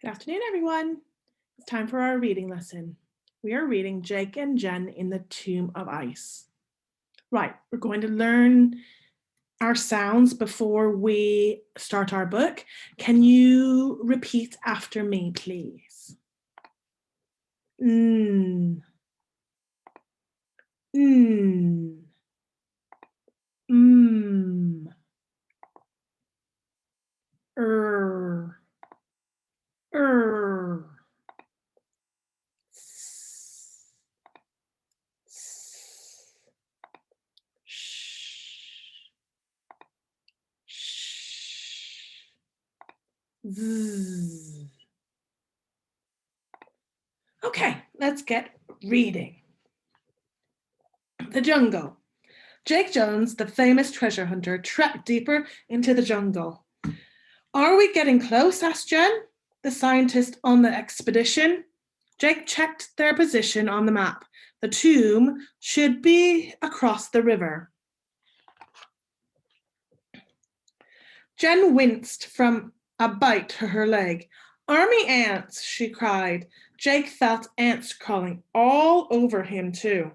Good afternoon, everyone. It's time for our reading lesson. We are reading Jake and Jen in the Tomb of Ice. Right, we're going to learn our sounds before we start our book. Can you repeat after me, please? Mm, mm, mm, er, er, s, s, sh, sh, z. Okay, let's get reading. The jungle. Jake Jones, the famous treasure hunter, trekked deeper into the jungle. Are we getting close? Asked Jen, the scientist on the expedition. Jake checked their position on the map. The tomb should be across the river. Jen winced from a bite to her leg. Army ants, she cried. Jake felt ants crawling all over him, too.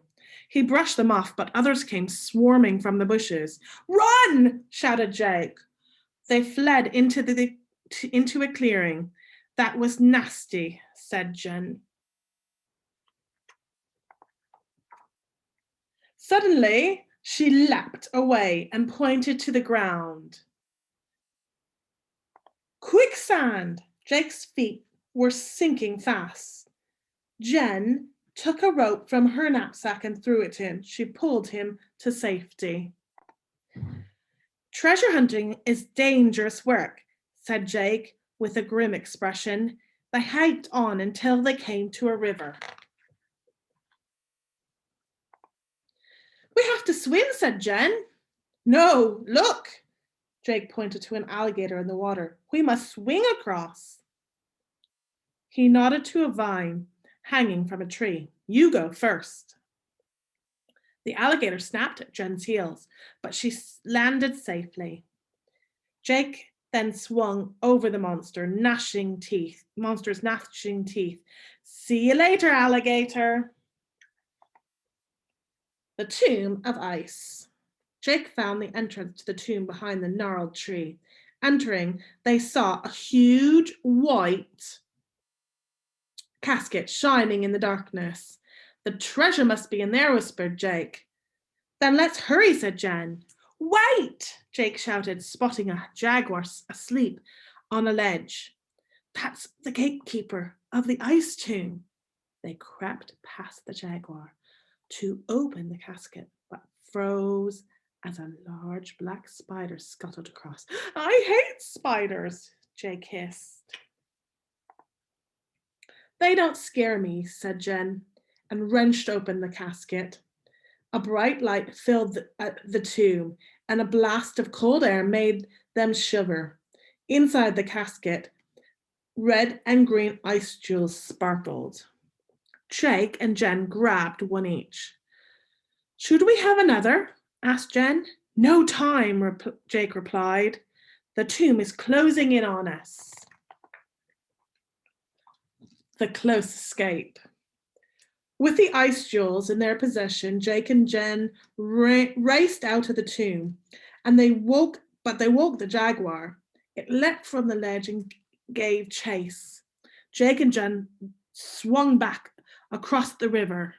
He brushed them off, but others came swarming from the bushes. Run! Shouted Jake. They fled into a clearing. That was nasty, said Jen. Suddenly, she leapt away and pointed to the ground. Quicksand! Jake's feet were sinking fast. Jen took a rope from her knapsack and threw it to him. She pulled him to safety. Treasure hunting is dangerous work, said Jake with a grim expression. They hiked on until they came to a river. We have to swim, said Jen. No, look. Jake pointed to an alligator in the water. We must swing across. He nodded to a vine hanging from a tree. You go first. The alligator snapped at Jen's heels, but she landed safely. Jake then swung over the monster's gnashing teeth. See you later, alligator. The Tomb of Ice. Jake found the entrance to the tomb behind the gnarled tree. Entering, they saw a huge white casket shining in the darkness. The treasure must be in there, whispered Jake. Then let's hurry, said Jen. Wait! Jake shouted, spotting a jaguar asleep on a ledge. That's the gatekeeper of the ice tomb. They crept past the jaguar to open the casket, but froze as a large black spider scuttled across. I hate spiders, Jake hissed. They don't scare me, said Jen, and wrenched open the casket. A bright light filled the tomb, and a blast of cold air made them shiver. Inside the casket, red and green ice jewels sparkled. Jake and Jen grabbed one each. Should we have another? Asked Jen. No time, Jake replied. The tomb is closing in on us. The close escape. With the ice jewels in their possession, Jake and Jen raced out of the tomb, and they woke the jaguar. It leapt from the ledge and gave chase. Jake and Jen swung back across the river.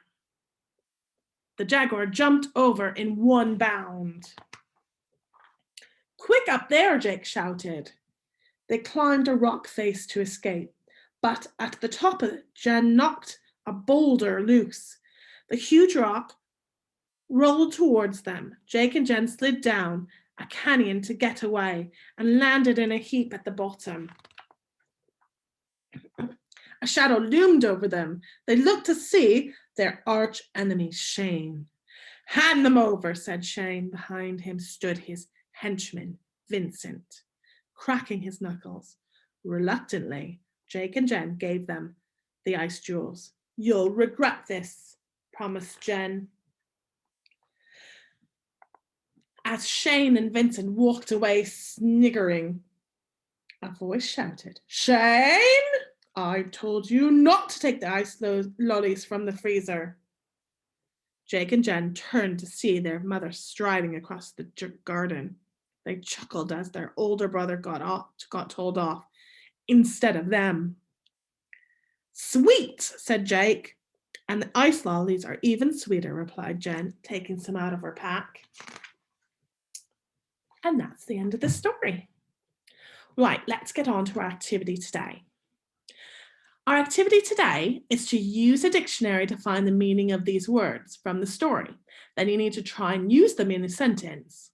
The jaguar jumped over in one bound. Quick up there, Jake shouted. They climbed a rock face to escape, but at the top of it, Jen knocked a boulder loose. The huge rock rolled towards them. Jake and Jen slid down a canyon to get away and landed in a heap at the bottom. A shadow loomed over them. They looked to see their arch enemy, Shane. Hand them over, said Shane. Behind him stood his henchman, Vincent, cracking his knuckles. Reluctantly, Jake and Jen gave them the ice jewels. You'll regret this, promised Jen. As Shane and Vincent walked away sniggering, a voice shouted, Shane! I told you not to take the ice lollies from the freezer. Jake and Jen turned to see their mother striding across the garden. They chuckled as their older brother got told off instead of them. Sweet, said Jake. And the ice lollies are even sweeter, replied Jen, taking some out of her pack. And that's the end of the story. Right, let's get on to our activity today. Our activity today is to use a dictionary to find the meaning of these words from the story. Then you need to try and use them in a sentence.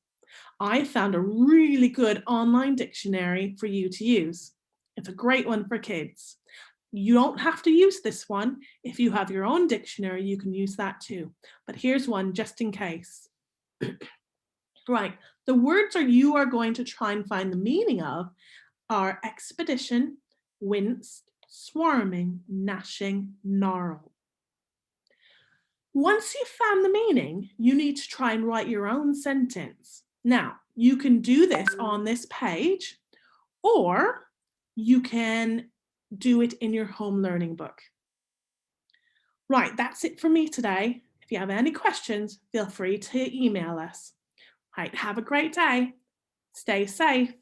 I found a really good online dictionary for you to use. It's a great one for kids. You don't have to use this one. If you have your own dictionary, you can use that too. But here's one just in case. Right, the words you are going to try and find the meaning of are expedition, winced, swarming, gnashing, gnarl. Once you've found the meaning, you need to try and write your own sentence. Now, you can do this on this page, or you can do it in your home learning book. Right, that's it for me today. If you have any questions, feel free to email us. Right, have a great day. Stay safe.